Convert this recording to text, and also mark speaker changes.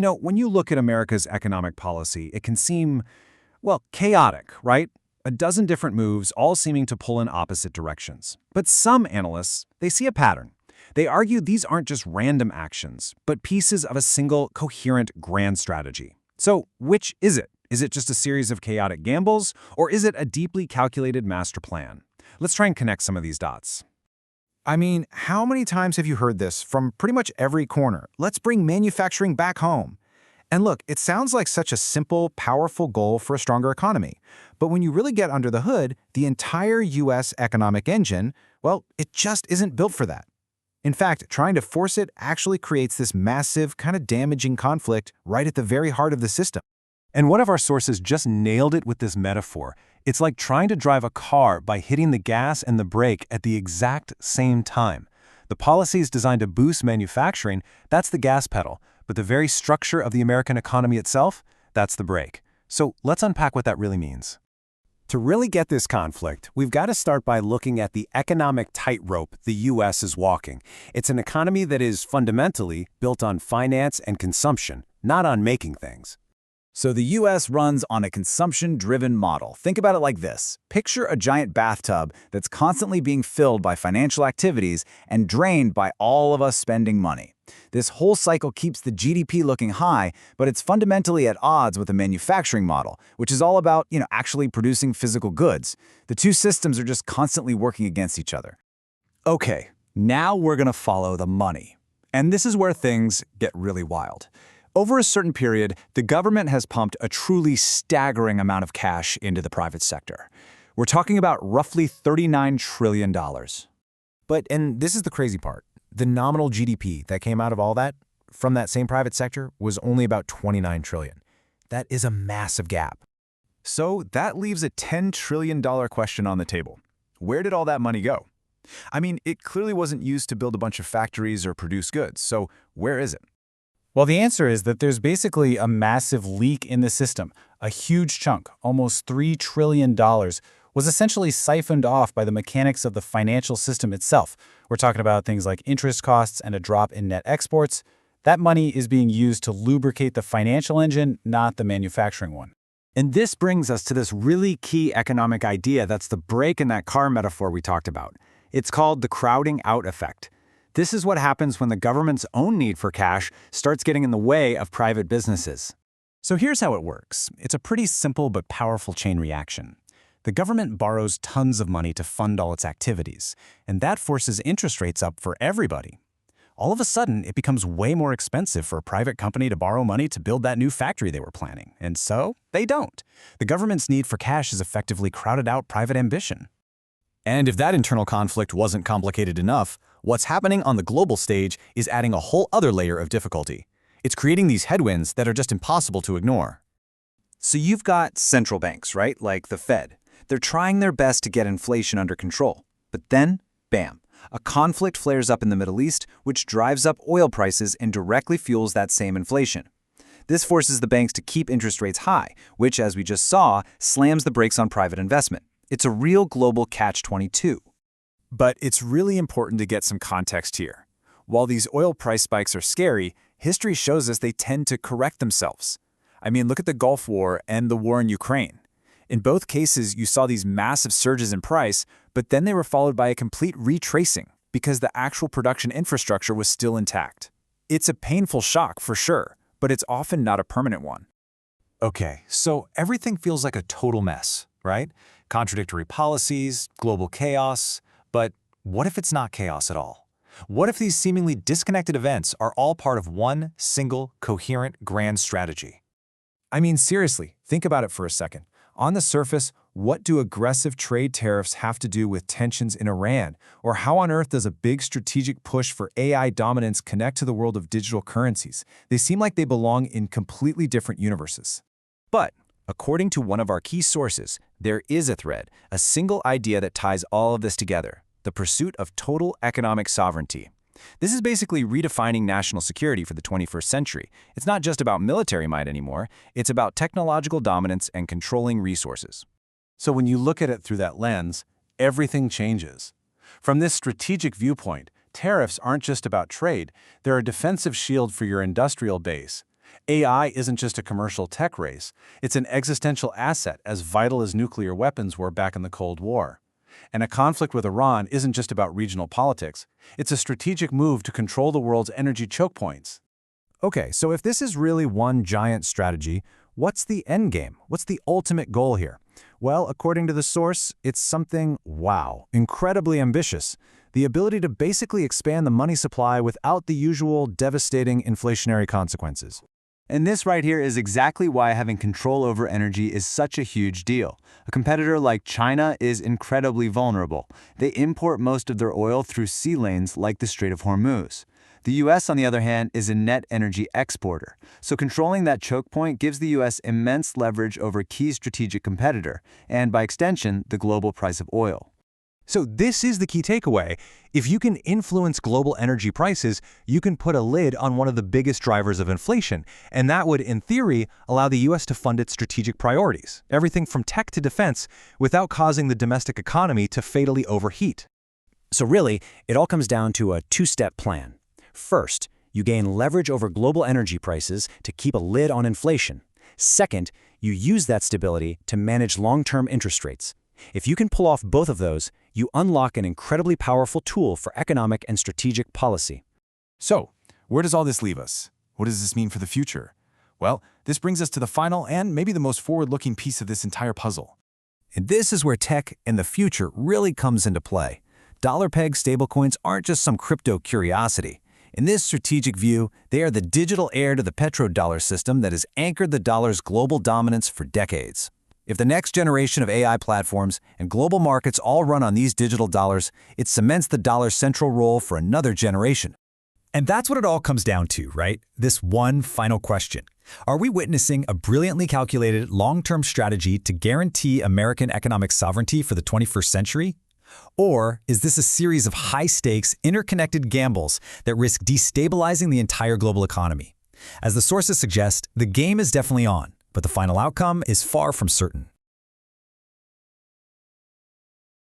Speaker 1: When you look at America's economic policy, it can seem, well, chaotic, right? A dozen different moves, all seeming to pull in opposite directions. But some analysts, they see a pattern. They argue these aren't just random actions, but pieces of a single, coherent, grand strategy. So, which is it? Is it just a series of chaotic gambles, or is it a deeply calculated master plan? Let's try and connect some of these dots.
Speaker 2: I mean, how many times have you heard this from pretty much every corner? Let's bring manufacturing back home. And look, it sounds like such a simple, powerful goal for a stronger economy. But when you really get under the hood, the entire U.S. economic engine, well, it just isn't built for that. In fact, trying to force it actually creates this massive, kind of damaging conflict right at the very heart of the system.
Speaker 1: And one of our sources just nailed it with this metaphor. It's like trying to drive a car by hitting the gas and the brake at the exact same time. The policies designed to boost manufacturing, that's the gas pedal, but the very structure of the American economy itself, that's the brake. So let's unpack what that really means. To really get this conflict, we've got to start by looking at the economic tightrope the U.S. is walking. It's an economy that is fundamentally built on finance and consumption, not on making things.
Speaker 3: So the US runs on a consumption-driven model. Think about it like this. Picture a giant bathtub that's constantly being filled by financial activities and drained by all of us spending money. This whole cycle keeps the GDP looking high, but it's fundamentally at odds with a manufacturing model, which is all about, actually producing physical goods. The two systems are just constantly working against each other. Okay, now we're going to follow the money. And this is where things get really wild. Over a certain period, the government has pumped a truly staggering amount of cash into the private sector. We're talking about roughly $39 trillion.
Speaker 2: And this is the crazy part, the nominal GDP that came out of all that, from that same private sector, was only about $29 trillion. That is a massive gap.
Speaker 3: So that leaves a $10 trillion question on the table. Where did all that money go? I mean, it clearly wasn't used to build a bunch of factories or produce goods, so where is it?
Speaker 4: Well, the answer is that there's basically a massive leak in the system. A huge chunk, almost $3 trillion, was essentially siphoned off by the mechanics of the financial system itself. We're talking about things like interest costs and a drop in net exports. That money is being used to lubricate the financial engine, not the manufacturing one.
Speaker 1: And this brings us to this really key economic idea that's the brake in that car metaphor we talked about. It's called the crowding out effect. This is what happens when the government's own need for cash starts getting in the way of private businesses.
Speaker 4: So here's how it works. It's a pretty simple but powerful chain reaction. The government borrows tons of money to fund all its activities, and that forces interest rates up for everybody. All of a sudden, it becomes way more expensive for a private company to borrow money to build that new factory they were planning, and so they don't. The government's need for cash has effectively crowded out private ambition.
Speaker 3: And if that internal conflict wasn't complicated enough, what's happening on the global stage is adding a whole other layer of difficulty. It's creating these headwinds that are just impossible to ignore.
Speaker 5: So you've got central banks, right? Like the Fed. They're trying their best to get inflation under control. But then, bam, a conflict flares up in the Middle East, which drives up oil prices and directly fuels that same inflation. This forces the banks to keep interest rates high, which, as we just saw, slams the brakes on private investment. It's a real global catch-22.
Speaker 3: But it's really important to get some context here. While these oil price spikes are scary, history shows us they tend to correct themselves. I mean, look at the Gulf War and the war in Ukraine. In both cases, you saw these massive surges in price, but then they were followed by a complete retracing because the actual production infrastructure was still intact. It's a painful shock for sure, but it's often not a permanent one.
Speaker 1: Okay, so everything feels like a total mess, right? Contradictory policies, global chaos. But what if it's not chaos at all? What if these seemingly disconnected events are all part of one single, coherent, grand strategy?
Speaker 2: I mean, seriously, think about it for a second. On the surface, what do aggressive trade tariffs have to do with tensions in Iran? Or how on earth does a big strategic push for AI dominance connect to the world of digital currencies? They seem like they belong in completely different universes.
Speaker 3: But according to one of our key sources, there is a thread, a single idea that ties all of this together: the pursuit of total economic sovereignty. This is basically redefining national security for the 21st century. It's not just about military might anymore, it's about technological dominance and controlling resources.
Speaker 1: So when you look at it through that lens, everything changes. From this strategic viewpoint, tariffs aren't just about trade, they're a defensive shield for your industrial base. AI isn't just a commercial tech race, it's an existential asset as vital as nuclear weapons were back in the Cold War. And a conflict with Iran isn't just about regional politics, it's a strategic move to control the world's energy choke points.
Speaker 2: Okay, so if this is really one giant strategy, what's the end game? What's the ultimate goal here? Well, according to the source, it's something, wow, incredibly ambitious. The ability to basically expand the money supply without the usual devastating inflationary consequences.
Speaker 5: And this right here is exactly why having control over energy is such a huge deal. A competitor like China is incredibly vulnerable. They import most of their oil through sea lanes like the Strait of Hormuz. The U.S., on the other hand, is a net energy exporter. So controlling that choke point gives the U.S. immense leverage over a key strategic competitor, and by extension, the global price of oil.
Speaker 1: So this is the key takeaway. If you can influence global energy prices, you can put a lid on one of the biggest drivers of inflation, and that would, in theory, allow the U.S. to fund its strategic priorities, everything from tech to defense, without causing the domestic economy to fatally overheat.
Speaker 4: So really, it all comes down to a two-step plan. First, you gain leverage over global energy prices to keep a lid on inflation. Second, you use that stability to manage long-term interest rates. If you can pull off both of those, you unlock an incredibly powerful tool for economic and strategic policy.
Speaker 2: So, where does all this leave us? What does this mean for the future? Well, this brings us to the final and maybe the most forward-looking piece of this entire puzzle. And this is where tech and the future really comes into play. Dollar-peg stablecoins aren't just some crypto curiosity. In this strategic view, they are the digital heir to the petrodollar system that has anchored the dollar's global dominance for decades. If the next generation of AI platforms and global markets all run on these digital dollars, it cements the dollar's central role for another generation.
Speaker 3: And that's what it all comes down to, right? This one final question. Are we witnessing a brilliantly calculated long-term strategy to guarantee American economic sovereignty for the 21st century? Or is this a series of high-stakes, interconnected gambles that risk destabilizing the entire global economy? As the sources suggest, the game is definitely on, but the final outcome is far from certain.